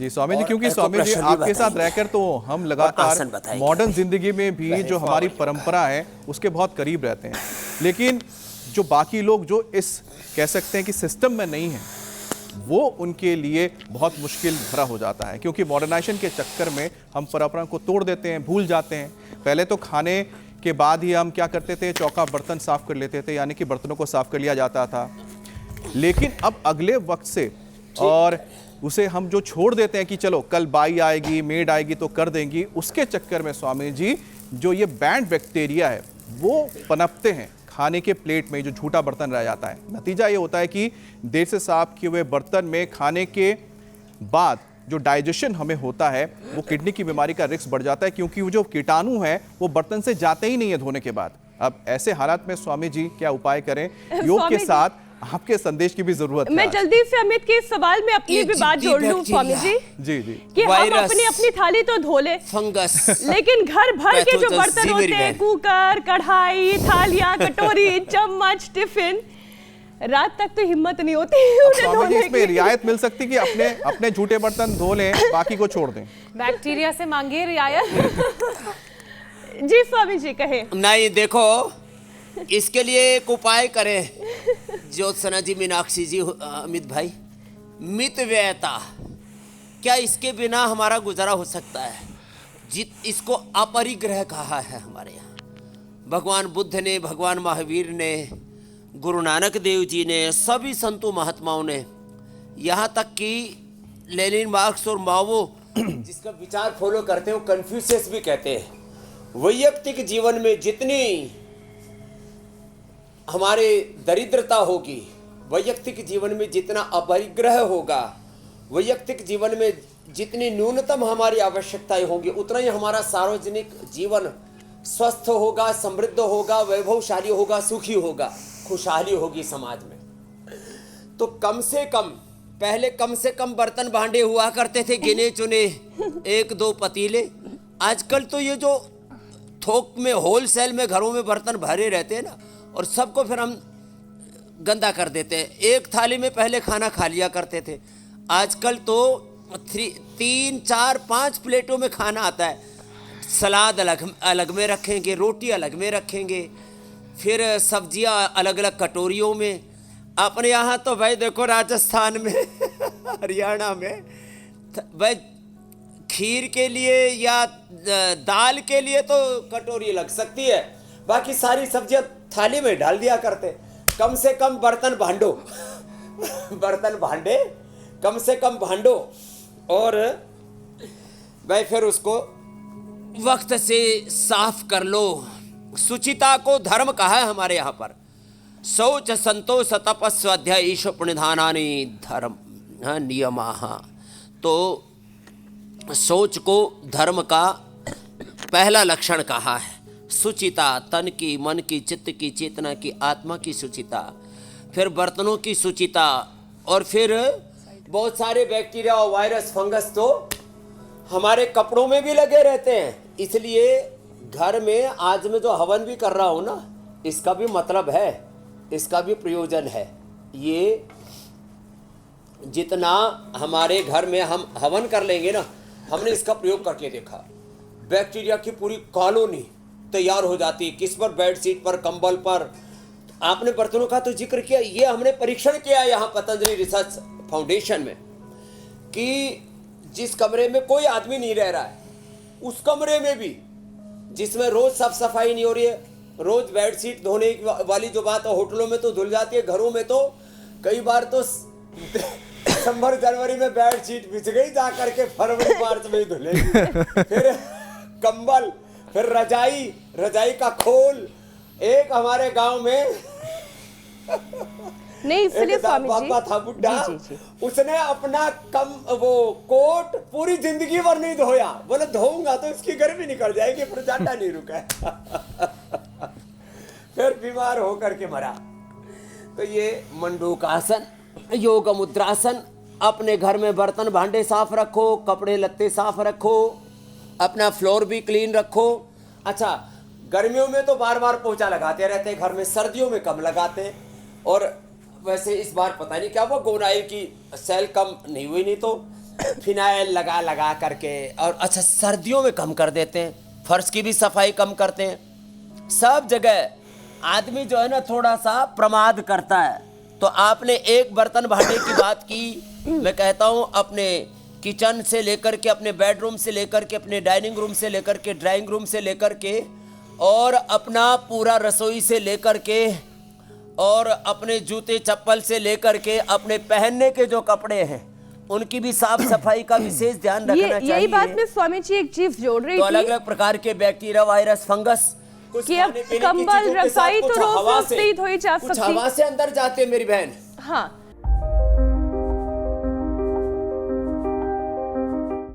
जी स्वामी जी, क्योंकि स्वामी जी आपके साथ रहकर तो हम लगातार मॉडर्न जिंदगी में भी जो हमारी परंपरा है उसके बहुत करीब रहते हैं, लेकिन जो बाकी लोग जो इस कह सकते हैं कि सिस्टम में नहीं है, वो उनके लिए बहुत मुश्किल भरा हो जाता है, क्योंकि मॉडर्नाइजेशन के चक्कर में हम परंपरा को तोड़ देते हैं, भूल जाते हैं। पहले तो खाने के बाद ही हम क्या करते थे, चौका बर्तन साफ कर लेते थे, यानी कि बर्तनों को साफ कर लिया जाता था। लेकिन अब अगले वक्त से और उसे हम जो छोड़ देते हैं कि चलो कल बाई आएगी, मेड आएगी तो कर देंगी, उसके चक्कर में स्वामी जी जो ये बैड बैक्टीरिया है वो पनपते हैं खाने के प्लेट में, जो झूठा बर्तन रह जाता है। नतीजा ये होता है कि देर से साफ किए हुए बर्तन में खाने के बाद जो डाइजेशन हमें होता है वो किडनी की बीमारी का रिस्क बढ़ जाता है, क्योंकि वो जो कीटाणु है वो बर्तन से जाते ही नहीं है धोने के बाद। अब ऐसे हालात में स्वामी जी क्या उपाय करें? योग के साथ आपके संदेश की भी जरूरत है। मैं जल्दी से अमित के सवाल में अपनी भी बात जोड़ लूं स्वामी जी। जी जी, कि हम अपनी थाली तो धो ले, फंगस, लेकिन घर भर के जो बर्तन होते हैं, कुकर, कढ़ाई, थालियां, कटोरी, चम्मच, टिफिन, रात तक तो हिम्मत नहीं होती उन्हें धोने की। इसमें रियायत मिल सकती कि अपने झूठे बर्तन धो लें, बाकी को छोड़ दें। बैक्टीरिया से मांगिए रियायत। जी स्वामी जी कहे। नहीं, देखो इसके लिए एक उपाय करें ज्योत्सना जी, मीनाक्षी जी, अमित भाई, मित व्ययता। क्या इसके बिना हमारा गुजारा हो सकता है? इसको अपरिग्रह कहा है हमारे यहाँ। भगवान बुद्ध ने, भगवान महावीर ने, गुरु नानक देव जी ने, सभी संतों महात्माओं ने, यहाँ तक कि लेनिन, मार्क्स और माओ जिसका विचार फॉलो करते हैं, वो कन्फ्यूशियस भी कहते हैं वैयक्तिक जीवन में जितनी हमारे दरिद्रता होगी, वैयक्तिक जीवन में जितना अपरिग्रह होगा, वैयक्तिक जीवन में जितनी न्यूनतम हमारी आवश्यकताएं होंगी, उतना ही हमारा सार्वजनिक जीवन स्वस्थ होगा, समृद्ध होगा, वैभवशाली होगा, सुखी होगा, खुशहाली होगी समाज में। तो कम से कम पहले कम से कम बर्तन भांडे हुआ करते थे, गिने चुने 1-2 पतीले। आजकल तो ये जो थोक में, होलसेल में घरों में बर्तन भरे रहते हैं ना, और सबको फिर हम गंदा कर देते हैं। एक थाली में पहले खाना खा लिया करते थे, आजकल तो 3, 4, 5 प्लेटों में खाना आता है। सलाद अलग में रखेंगे, रोटी अलग में रखेंगे, फिर सब्जियां अलग अलग कटोरियों में। अपने यहाँ तो भाई देखो राजस्थान में हरियाणा में भाई खीर के लिए या दाल के लिए तो कटोरी लग सकती है, बाकी सारी सब्जियां थाली में डाल दिया करते। कम से कम बर्तन भांडो बर्तन भांडे कम से कम भांडो, और भाई फिर उसको वक्त से साफ कर लो। शुचिता को धर्म कहा है हमारे यहाँ पर। शौच संतोष तप स्वाध्याय ईश पुण्यधानानि धर्म नियमाः। तो शौच को धर्म का पहला लक्षण कहा है। शुचिता, तन की, मन की, चित्त की, चेतना की, आत्मा की शुचिता, फिर बर्तनों की शुचिता, और फिर बहुत सारे बैक्टीरिया और वायरस, फंगस तो हमारे कपड़ों में भी लगे रहते हैं। इसलिए घर में आज मैं जो हवन भी कर रहा हूँ ना, इसका भी मतलब है, इसका भी प्रयोजन है। ये जितना हमारे घर में हम हवन कर लेंगे ना, हमने इसका प्रयोग करके देखा, बैक्टीरिया की पूरी कॉलोनी तैयार हो जाती है। किस पर? बेडशीट पर, कंबल पर। आपने बर्तनों का तो जिक्र किया, ये हमने परीक्षण किया यहाँ पतंजलि रिसर्च फाउंडेशन में, कि जिस कमरे में कोई आदमी नहीं रह रहा है, उस कमरे में भी जिसमें रोज साफ सफाई नहीं हो रही है, रोज बेडशीट धोने वाली जो बात है होटलों में तो धुल जाती है, घरों में तो कई बार तो दिसंबर जनवरी में बेडशीट बिछ गई, जा करके फरवरी मार्च में ही धुलेगी। फिर कंबल, फिर रजाई का खोल। एक हमारे गांव में नहीं, इसलिए स्वामी जी था बुड्ढा, उसने अपना वो कोट पूरी जिंदगी भर नहीं धोया। बोले धोऊंगा तो इसकी गर्मी निकल जाएगी, फिर जाटा नहीं रुका। फिर बीमार होकर के मरा। तो ये मंडूकासन, योग मुद्रासन। अपने घर में बर्तन भांडे साफ रखो, कपड़े लत्ते साफ रखो, अपना फ्लोर भी क्लीन रखो। अच्छा, गर्मियों में तो बार बार पोछा लगाते रहते हैं घर में, सर्दियों में कम लगाते हैं। और वैसे इस बार पता नहीं क्या हुआ, गोनाइल की सेल कम नहीं हुई, नहीं तो फिनाइल लगा लगा करके, और अच्छा सर्दियों में कम कर देते हैं, फर्श की भी सफाई कम करते हैं। सब जगह आदमी जो है ना थोड़ा सा प्रमाद करता है। तो आपने एक बर्तन भांडे की बात की, मैं कहता हूँ अपने किचन से लेकर के, अपने बेडरूम से लेकर के, अपने डाइनिंग रूम से लेकर के, ड्राइंग रूम से लेकर के, और अपना पूरा रसोई से लेकर के, और अपने जूते चप्पल से लेकर के, अपने पहनने के जो कपड़े हैं उनकी भी साफ सफाई का विशेष ध्यान रखना चाहिए। यही बात में स्वामी जी एक चीज जोड़ रही तो थी। अलग अलग प्रकार के बैक्टीरिया, वायरस, फंगस, कि अब कंबल रजाई तो रोज रोज नहीं धोई जा सकती, कुछ हवा से अंदर जाते हैं मेरी बहन। हाँ